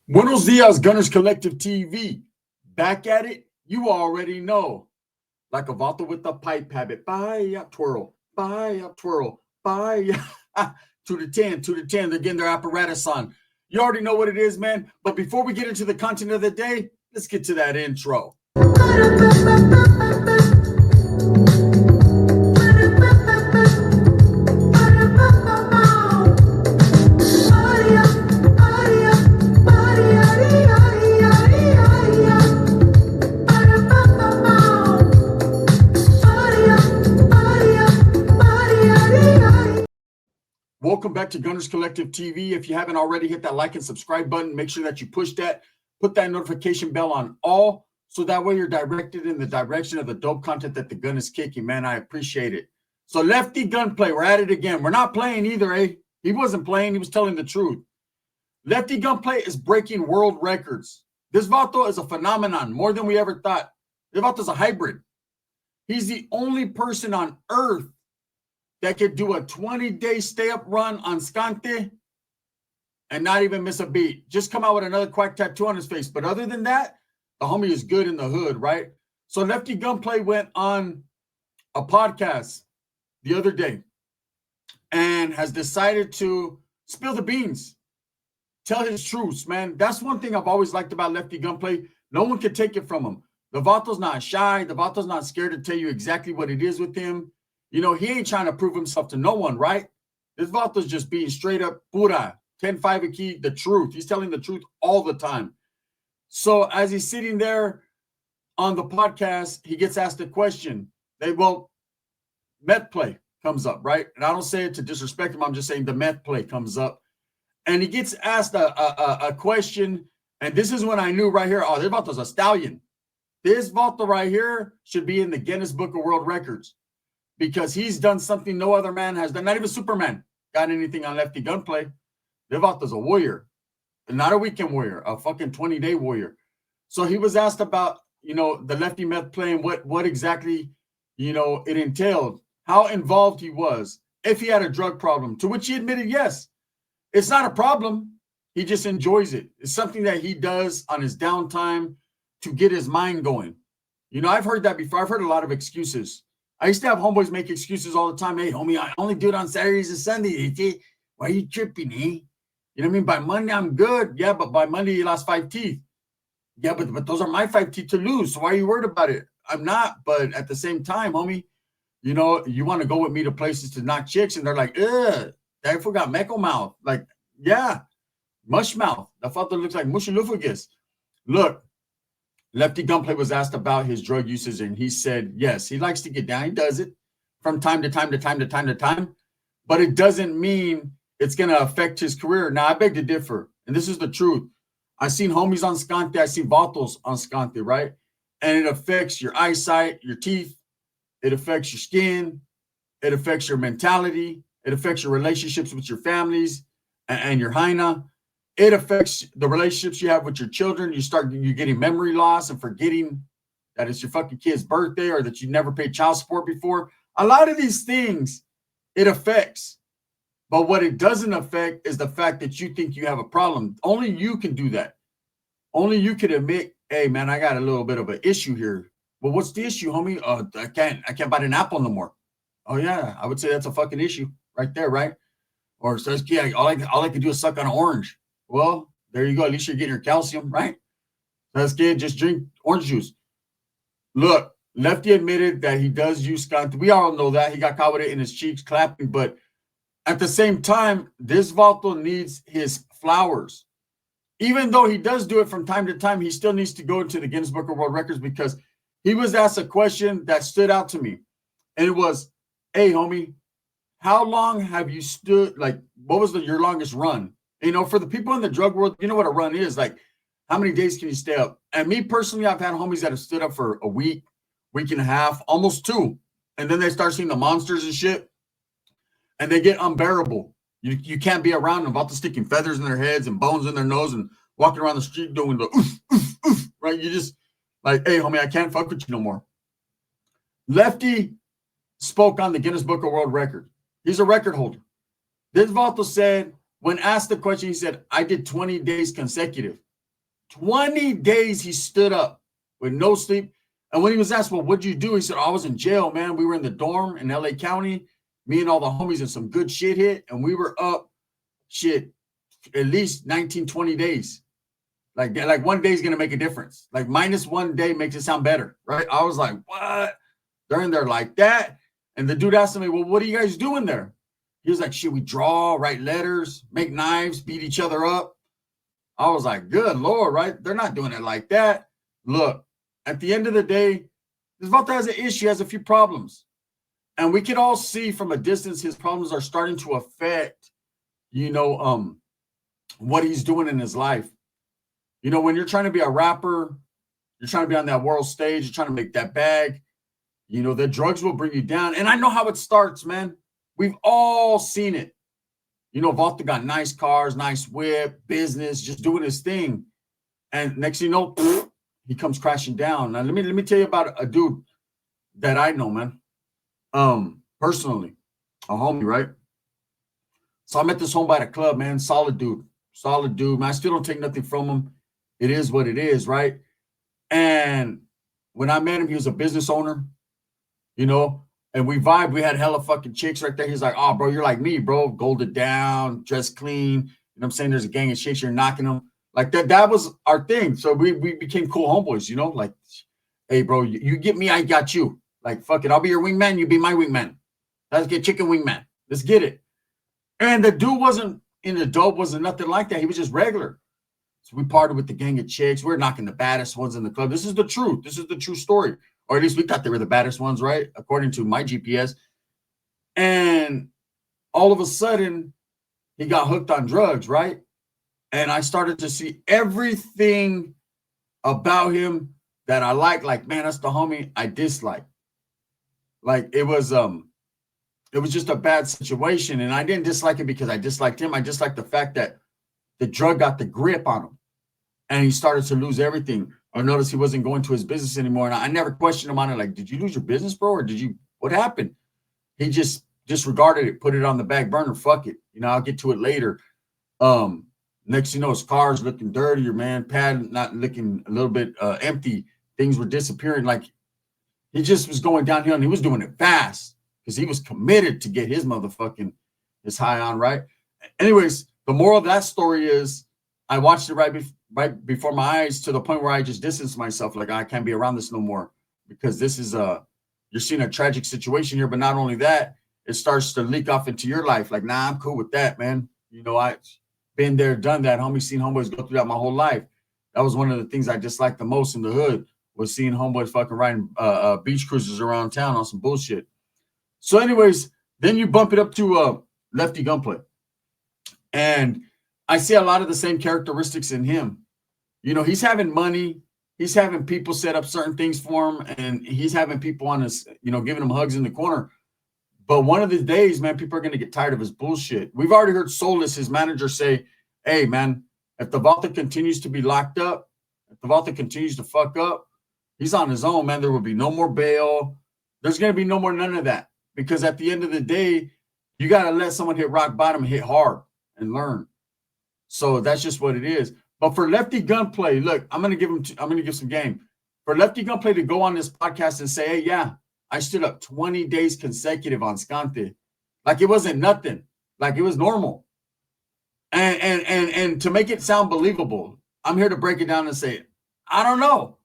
Buenos dias, Gunners Collective TV. Back at it, you already know. Like a vato with the pipe habit. Bye, twirl. Bye, twirl. Bye. To the 10, to the 10. They're getting their apparatus on. You already know what it is, man. But before we get into the content of the day, let's get to that intro. Welcome back to Gunners Collective TV. If you haven't already, hit that like and subscribe button. Make sure that you push that. Put that notification bell on all, so that way you're directed in the direction of the dope content that the gun is kicking. Man, I appreciate it. So Lefty Gunplay, we're at it again. We're not playing either, eh? He wasn't playing. He was telling the truth. Lefty Gunplay is breaking world records. This vato is a phenomenon, more than we ever thought. This vato's a hybrid. He's the only person on earth that could do a 20-day stay-up run on Scante and not even miss a beat. Just come out with another quack tattoo on his face. But other than that, the homie is good in the hood, right? So Lefty Gunplay went on a podcast the other day and has decided to spill the beans, tell his truths, man. That's one thing I've always liked about Lefty Gunplay. No one can take it from him. The vato's not shy. The vato's not scared to tell you exactly what it is with him. You know, he ain't trying to prove himself to no one, right? This vato's just being straight up pura, 10-5 a key, the truth. He's telling the truth all the time. So as he's sitting there on the podcast, he gets asked a question. Meth play comes up, right? And I don't say it to disrespect him. I'm just saying the meth play comes up. And he gets asked a question. And this is when I knew right here, oh, this vato's a stallion. This vato right here should be in the Guinness Book of World Records, because he's done something no other man has done. Not even Superman got anything on Lefty Gunplay. Devato's a warrior, and not a weekend warrior, a fucking 20-day warrior. So he was asked about, the Lefty meth play and what exactly, it entailed, how involved he was, if he had a drug problem, to which he admitted, yes, it's not a problem. He just enjoys it. It's something that he does on his downtime to get his mind going. I've heard that before. I've heard a lot of excuses. I used to have homeboys make excuses all the time. Hey, homie, I only do it on Saturdays and Sundays. Why are you tripping, eh? You know what I mean? By Monday, I'm good. Yeah, but by Monday, you lost 5 teeth. Yeah, but those are my 5 teeth to lose. So why are you worried about it? I'm not. But at the same time, homie, you want to go with me to places to knock chicks, and they're like, ugh, that forgot Mecco mouth. Like, yeah, mush mouth. That father looks like mushilufagus. Look, Lefty Gunplay was asked about his drug usage, and he said, yes, he likes to get down. He does it from time to time, but it doesn't mean it's going to affect his career. Now, I beg to differ, and this is the truth. I've seen homies on Scante. I've seen vatos on Scante, right? And it affects your eyesight, your teeth. It affects your skin. It affects your mentality. It affects your relationships with your families and your hyena. It affects the relationships you have with your children. You're getting memory loss and forgetting that it's your fucking kid's birthday or that you never paid child support before. A lot of these things it affects. But what it doesn't affect is the fact that you think you have a problem. Only you can do that. Only you can admit, hey, man, I got a little bit of an issue here. Well, what's the issue, homie? I can't buy an apple no more. Oh, yeah, I would say that's a fucking issue right there, right? Or says, yeah, all I can do is suck on an orange. Well, there you go. At least you're getting your calcium, right? That's good. Just drink orange juice. Look, Lefty admitted that he does use Scante. We all know that. He got caught with it in his cheeks clapping. But at the same time, this vato needs his flowers. Even though he does do it from time to time, he still needs to go into the Guinness Book of World Records, because he was asked a question that stood out to me. And it was, hey, homie, how long have you stood? Like, what was your longest run? For the people in the drug world, you know what a run is. Like, how many days can you stay up? And me personally, I've had homies that have stood up for a week, week and a half, almost 2. And then they start seeing the monsters and shit. And they get unbearable. You can't be around them, about to sticking feathers in their heads and bones in their nose and walking around the street doing the oof, oof, oof, right? You just like, hey, homie, I can't fuck with you no more. Lefty spoke on the Guinness Book of World Records. He's a record holder. This vato said, when asked the question, he said, I did 20 days consecutive. 20 days he stood up with no sleep. And when he was asked, well, what'd you do? He said, I was in jail, man. We were in the dorm in LA County. Me and all the homies and some good shit hit. And we were up at least 19, 20 days. Like one day is going to make a difference. Like minus one day makes it sound better, right? I was like, what? They're in there like that. And the dude asked me, well, what are you guys doing there? He was like, shit, we draw, write letters, make knives, beat each other up. I was like, good Lord, right? They're not doing it like that. Look, at the end of the day, this Volta has an issue, has a few problems. And we can all see from a distance his problems are starting to affect, what he's doing in his life. When you're trying to be a rapper, you're trying to be on that world stage, you're trying to make that bag, the drugs will bring you down. And I know how it starts, man. We've all seen it. Volta got nice cars, nice whip, business, just doing his thing. And next thing you know, he comes crashing down. Now, let me tell you about a dude that I know, man. Personally, a homie, right? So I met this homie at a club, man. Solid dude, man. I still don't take nothing from him. It is what it is, right? And when I met him, he was a business owner, and we vibed. We had hella fucking chicks right there. He's like, oh, bro, you're like me, bro. Golded down, dressed clean. You know what I'm saying? There's a gang of chicks. You're knocking them. Like that was our thing. So we became cool homeboys, like, hey, bro, you get me, I got you. Like, fuck it. I'll be your wingman. You be my wingman. Let's get chicken wingman. Let's get it. And the dude wasn't in the dope, wasn't nothing like that. He was just regular. So we partied with the gang of chicks. We're knocking the baddest ones in the club. This is the truth. This is the true story. Or at least we thought they were the baddest ones, right? According to my GPS. And all of a sudden, he got hooked on drugs, right? And I started to see everything about him that I like, man, that's the homie I dislike. Like it was just a bad situation. And I didn't dislike it because I disliked him. I disliked the fact that the drug got the grip on him and he started to lose everything. I noticed he wasn't going to his business anymore. And I never questioned him on it. Like, did you lose your business, bro? Or what happened? He just disregarded it, put it on the back burner. Fuck it. I'll get to it later. Next thing you know, his car's looking dirtier, man. Pad not looking a little bit empty. Things were disappearing. Like he just was going downhill and he was doing it fast because he was committed to get his high on, right? Anyways, the moral of that story is I watched it right before my eyes to the point where I just distanced myself. Like I can't be around this no more because this is you're seeing a tragic situation here. But not only that, it starts to leak off into your life. Like, nah, I'm cool with that, man. I been there, done that. Seen homeboys go through that my whole life. That was one of the things I disliked the most in the hood was seeing homeboys fucking riding beach cruisers around town on some bullshit. So anyways, then you bump it up to Lefty Gunplay. And I see a lot of the same characteristics in him. He's having money. He's having people set up certain things for him. And he's having people on his, giving him hugs in the corner. But one of the days, man, people are going to get tired of his bullshit. We've already heard Solis, his manager, say, hey, man, if the Volta continues to be locked up, if the Volta continues to fuck up, he's on his own, man. There will be no more bail. There's going to be no more none of that. Because at the end of the day, you got to let someone hit rock bottom and hit hard and learn. So that's just what it is. But for Lefty Gunplay, look, I'm going to give some game. For Lefty Gunplay to go on this podcast and say, hey, yeah, I stood up 20 days consecutive on Scante. Like it wasn't nothing. Like it was normal. And to make it sound believable, I'm here to break it down and say, I don't know.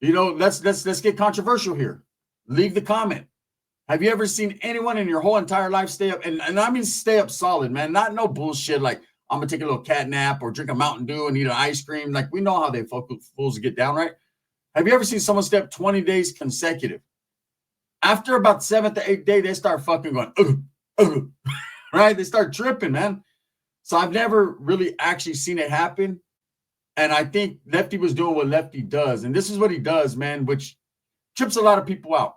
Let's get controversial here. Leave the comment. Have you ever seen anyone in your whole entire life stay up? And I mean stay up solid, man. Not no bullshit like I'm going to take a little cat nap or drink a Mountain Dew and eat an ice cream. Like we know how they fools get down, right? Have you ever seen someone stay up 20 days consecutive? After about 7th to 8th day, they start fucking going, right? They start tripping, man. So I've never really actually seen it happen. And I think Lefty was doing what Lefty does. And this is what he does, man, which trips a lot of people out,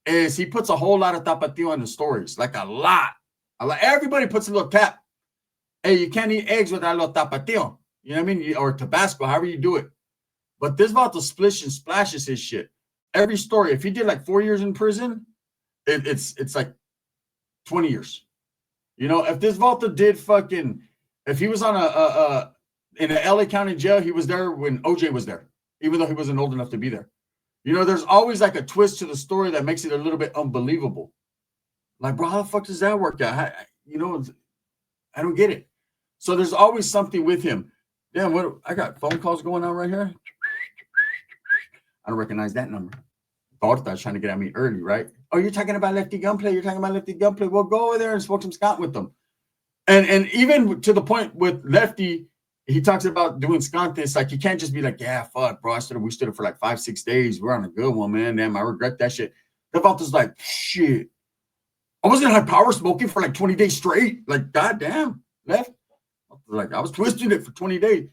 is he puts a whole lot of tapatio on the stories, like a lot. Everybody puts a little tap. Hey, you can't eat eggs without a little tapatio. You know what I mean? Or Tabasco, however you do it. But this Vato splish and splashes his shit. Every story, if he did like 4 years in prison, it's like 20 years. If this Volta did if he was on in the LA County jail, he was there when OJ was there, even though he wasn't old enough to be there. You know, there's always like a twist to the story that makes it a little bit unbelievable. Like, bro, how the fuck does that work out? You know, I don't get it. So there's always something with him. Damn, what I got phone calls going on right here. I don't recognize that number. Gorta's trying to get at me early, right? Oh, you're talking about Lefty Gunplay. You're talking about Lefty Gunplay. Well, go over there and smoke some skunk with them. And even to the point with Lefty, he talks about doing skunk. It's like you can't just be like, yeah, fuck, bro. We stood it for like 5-6 days. We're on a good one, man. Damn, I regret that shit. Devonta's like, shit. I was in high power smoking for like 20 days straight. Like, goddamn, left. Like, I was twisting it for 20 days.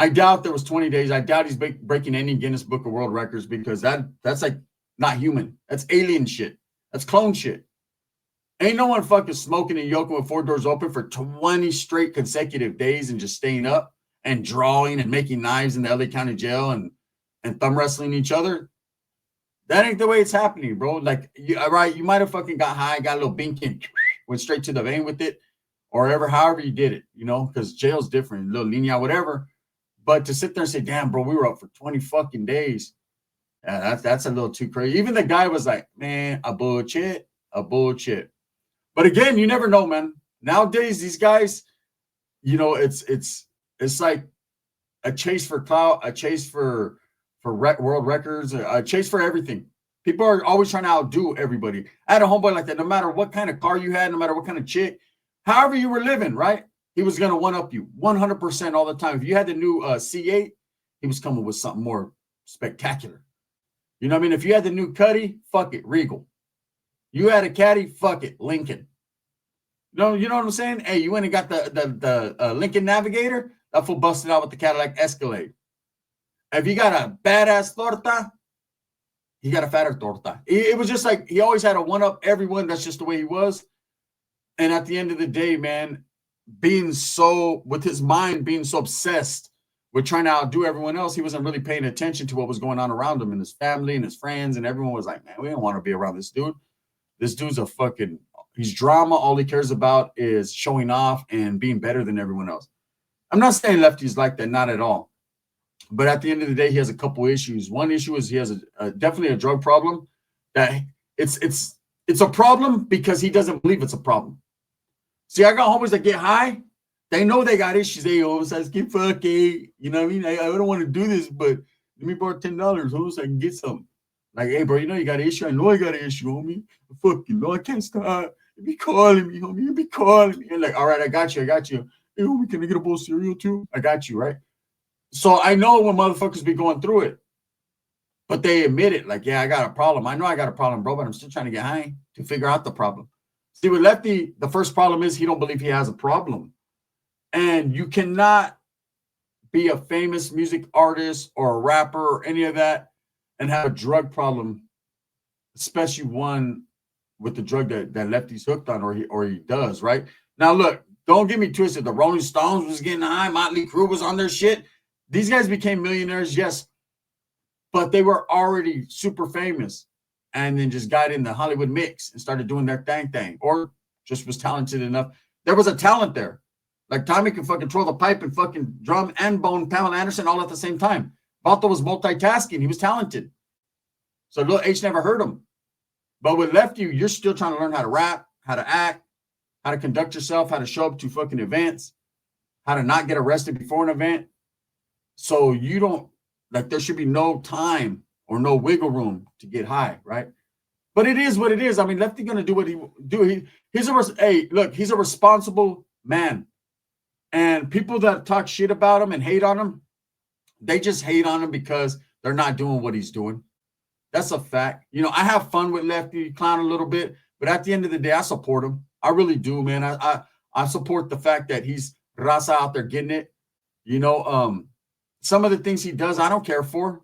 I doubt there was 20 days. I doubt he's breaking any Guinness Book of World Records because that's like not human. That's alien shit. That's clone shit. Ain't no one fucking smoking and yoking with 4 doors open for 20 straight consecutive days and just staying up and drawing and making knives in the LA County jail and thumb wrestling each other. That ain't the way it's happening, bro. Like, you might have fucking got high, got a little binky and went straight to the vein with it, or however you did it, you know, because jail's different, a little lenient, whatever. But to sit there and say, damn, bro, we were up for 20 fucking days. Yeah, that's a little too crazy. Even the guy was like, man, a bullshit. But again, you never know, man. Nowadays, these guys, you know, it's like a chase for clout, a chase for world records, a chase for everything. People are always trying to outdo everybody. I had a homeboy like that. No matter what kind of car you had, no matter what kind of chick, however you were living, right? He was going to one-up you 100% all the time. If you had the new C8, he was coming with something more spectacular. You know what I mean? If you had the new Cuddy, fuck it, Regal. You had a Caddy, fuck it, Lincoln. You know what I'm saying? Hey, you went and got the Lincoln Navigator, that fool busted out with the Cadillac Escalade. If you got a badass torta, he got a fatter torta. It was just like he always had to one-up everyone. That's just the way he was. And at the end of the day, man, with his mind being so obsessed with trying to outdo everyone else, he wasn't really paying attention to what was going on around him and his family and his friends. And everyone was like, man, we don't want to be around this dude. This dude's he's drama. All he cares about is showing off and being better than everyone else. I'm not saying Lefty's like that, not at all. But at the end of the day, he has a couple issues. One issue is he has definitely a drug problem. That it's a problem because he doesn't believe it's a problem. See, I got homies that get high. They know they got issues. They always say, "Get fucking," you know what I mean? I don't want to do this, but let me borrow $10 so I can get something. Like, hey, bro, you know you got an issue. I know I got an issue, homie. Fucking no, I can't stop. You be calling me, homie. You be calling me. And like, all right, I got you. Hey, homie, can I get a bowl of cereal too? I got you, right? So I know when motherfuckers be going through it, but they admit it. Like, yeah, I got a problem. I know I got a problem, bro, but I'm still trying to get high to figure out the problem. See, with Lefty, the first problem is he don't believe he has a problem. And you cannot be a famous music artist or a rapper or any of that and have a drug problem, especially one with the drug that Lefty's hooked on or he does, right? Now, look, don't get me twisted. The Rolling Stones was getting high. Motley Crue was on their shit. These guys became millionaires, yes, but they were already super famous and then just got in the Hollywood mix and started doing their thing or just was talented enough. There was a talent there. Like Tommy could fucking control the pipe and fucking drum and bone Pamela Anderson all at the same time. Balto was multitasking. He was talented. So Lil H never heard him. But with Lefty, you're still trying to learn how to rap, how to act, how to conduct yourself, how to show up to fucking events, how to not get arrested before an event. So you don't, like, there should be no time or no wiggle room to get high, right? But it is what it is. I mean, Lefty gonna do what he do. He's a responsible man. And people that talk shit about him and hate on him, they just hate on him because they're not doing what he's doing. That's a fact. You know, I have fun with Lefty, clown a little bit, but at the end of the day, I support him. I really do, man. I support the fact that he's raza out there getting it. You know, some of the things he does, I don't care for.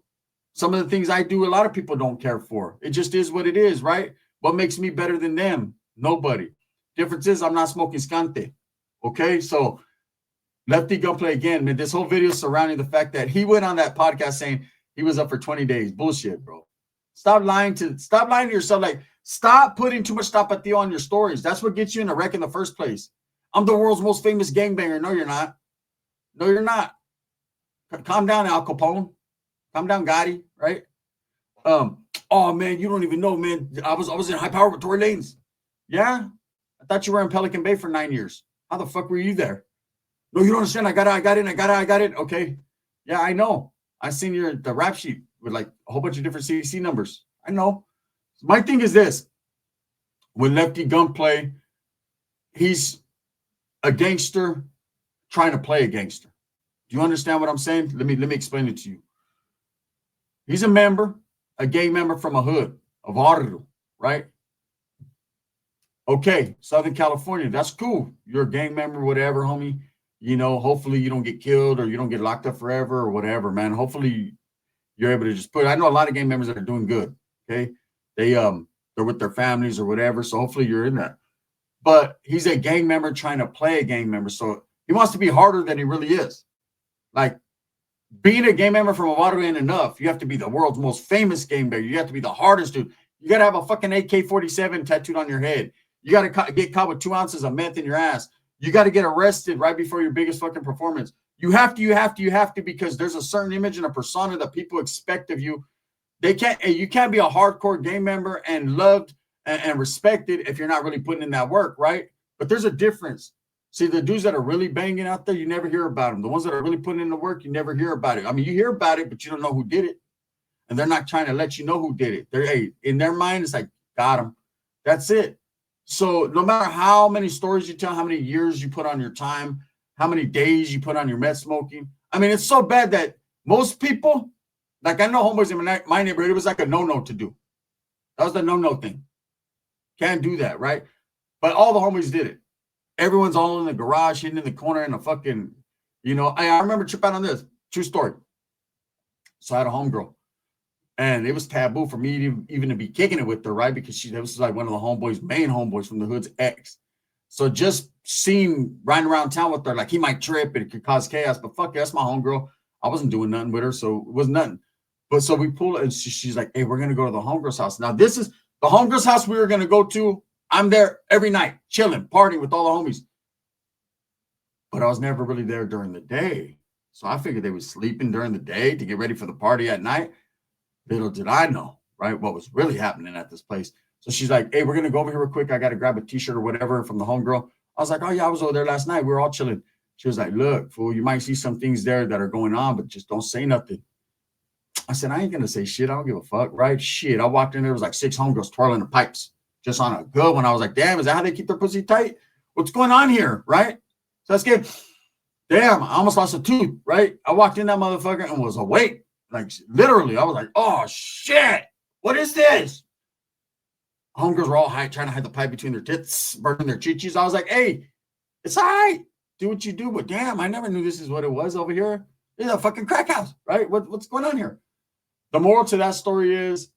Some of the things I do, a lot of people don't care for. It just is what it is, right? What makes me better than them? Nobody. Difference is I'm not smoking skante. Okay, so Lefty Gunplay again, man. This whole video surrounding the fact that he went on that podcast saying he was up for 20 days. Bullshit, bro. Stop lying to yourself. Like, stop putting too much tapatio on your stories. That's what gets you in a wreck in the first place. I'm the world's most famous gangbanger. No, you're not. No, you're not. Calm down, Al Capone. Calm down, Gotti, right? Oh man, you don't even know, man. I was in high power with Tory Lanez. Yeah? I thought you were in Pelican Bay for 9 years. How the fuck were you there? No, you don't understand. I got it. Okay. Yeah, I know. I seen the rap sheet with like a whole bunch of different CDC numbers. I know. My thing is this. With Lefty Gunplay, he's a gangster trying to play a gangster. Do you understand what I'm saying? Let me explain it to you. He's a gang member from a hood of Arru, right? Okay, Southern California, that's cool. You're a gang member, whatever, homie. You know, hopefully you don't get killed or you don't get locked up forever or whatever, man. Hopefully you're able to just I know a lot of gang members that are doing good. Okay. They're with their families or whatever. So hopefully you're in that. But he's a gang member trying to play a gang member. So he wants to be harder than he really is. Like being a gang member from Oahu ain't enough. You have to be the world's most famous gang member. You have to be the hardest dude. You got to have a fucking AK-47 tattooed on your head. You got to get caught with 2 ounces of meth in your ass. You got to get arrested right before your biggest fucking performance. You have to, because there's a certain image and a persona that people expect of you. You can't be a hardcore gang member and loved and respected if you're not really putting in that work, right? But there's a difference. See, the dudes that are really banging out there, you never hear about them. The ones that are really putting in the work, you never hear about it. I mean, you hear about it, but you don't know who did it. And they're not trying to let you know who did it. In their mind, it's like, got them. That's it. So no matter how many stories you tell, how many years you put on your time, how many days you put on your meth smoking. I mean, it's so bad that most people, like I know homeboys in my neighborhood, it was like a no-no to do. That was the no-no thing. Can't do that, right? But all the homies did it. Everyone's all in the garage, hidden in the corner in a fucking, I remember tripping out on this. True story. So I had a homegirl. And it was taboo for me to even to be kicking it with her, right? Because that was like one of the main homeboys from the hood's ex. So just seeing riding around town with her, like he might trip and it could cause chaos. But fuck it, that's my homegirl. I wasn't doing nothing with her, so it was nothing. But so we pull it, and she's like, hey, we're going to go to the homegirl's house. Now, this is the homegirl's house we were going to go to. I'm there every night, chilling, partying with all the homies. But I was never really there during the day. So I figured they were sleeping during the day to get ready for the party at night. Little did I know, right, what was really happening at this place. So she's like, hey, we're going to go over here real quick. I got to grab a T-shirt or whatever from the homegirl. I was like, oh, yeah, I was over there last night. We were all chilling. She was like, look, fool, you might see some things there that are going on, but just don't say nothing. I said, I ain't going to say shit. I don't give a fuck, right? Shit. I walked in there. It was like 6 homegirls twirling the pipes just on a good one. I was like, damn, is that how they keep their pussy tight? What's going on here, right? So that's good. Damn, I almost lost a tooth, right? I walked in that motherfucker and was awake. Like, literally, I was like, oh, shit. What is this? Homegirls were all trying to hide the pipe between their tits, burning their chichis. I was like, hey, it's all right. Do what you do. But damn, I never knew this is what it was over here. It's a fucking crack house, right? What's going on here? The moral to that story is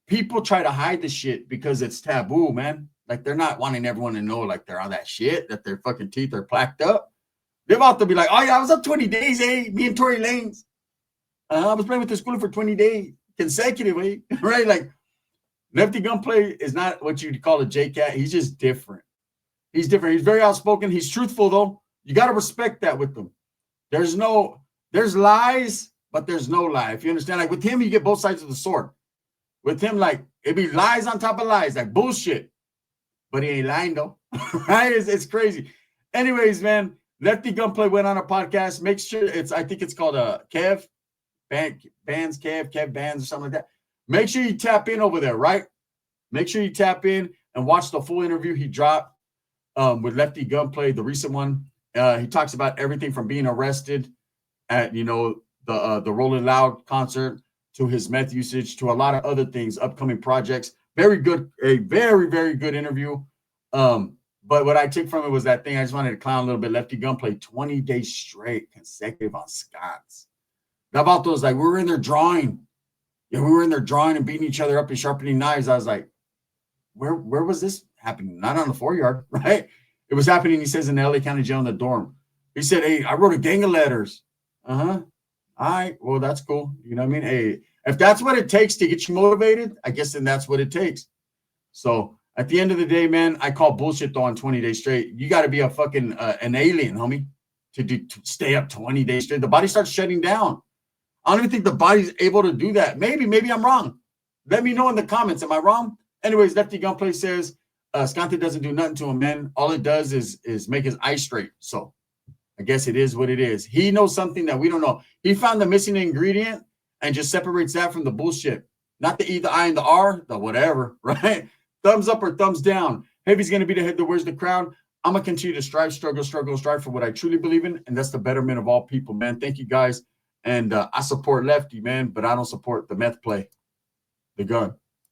people try to hide the shit because it's taboo, man. Like, they're not wanting everyone to know, like, they're on that shit, that their fucking teeth are plaqued up. They're about to be like, oh, yeah, I was up 20 days, me and Tory Lanez. I was playing with the school for 20 days consecutively, right? Like, Lefty Gunplay is not what you'd call a J-Cat. He's just different. He's different. He's very outspoken. He's truthful, though. You got to respect that with him. There's lies, but there's no lie. If you understand, like with him, you get both sides of the sword. With him, like, it'd be lies on top of lies, like bullshit. But he ain't lying, though. Right? It's crazy. Anyways, man, Lefty Gunplay went on a podcast. Make sure I think it's called Kev Bands, Kev Bands or something like that. Make sure you tap in over there, right? Make sure you tap in and watch the full interview he dropped with Lefty Gunplay, the recent one. He talks about everything from being arrested at, the Rolling Loud concert to his meth usage to a lot of other things, upcoming projects. Very good, a very, very good interview. But what I took from it was that thing. I just wanted to clown a little bit. Lefty Gunplay 20 days straight consecutive on Scott's. How about those? Like, we were in there drawing. Yeah, we were in there drawing and beating each other up and sharpening knives. I was like, where was this happening? Not on the 4-yard, right? It was happening, he says, in the LA County Jail in the dorm. He said, hey, I wrote a gang of letters. Uh-huh. All right. Well, that's cool. You know what I mean? Hey, if that's what it takes to get you motivated, I guess then that's what it takes. So at the end of the day, man, I call bullshit though on 20 days straight. You got to be a fucking an alien, homie, to stay up 20 days straight. The body starts shutting down. I don't even think the body's able to do that. Maybe I'm wrong. Let me know in the comments. Am I wrong? Anyways, Lefty Gunplay says Scante doesn't do nothing to him, man. All it does is make his eyes straight. So I guess it is what it is. He knows something that we don't know. He found the missing ingredient and just separates that from the bullshit. Not the E, the I, and the R, the whatever, right? Thumbs up or thumbs down. Heavy's going to be the head that wears the crown. I'm going to continue to strive for what I truly believe in, and that's the betterment of all people, man. Thank you, guys. And I support Lefty, man, but I don't support the meth play, the gun.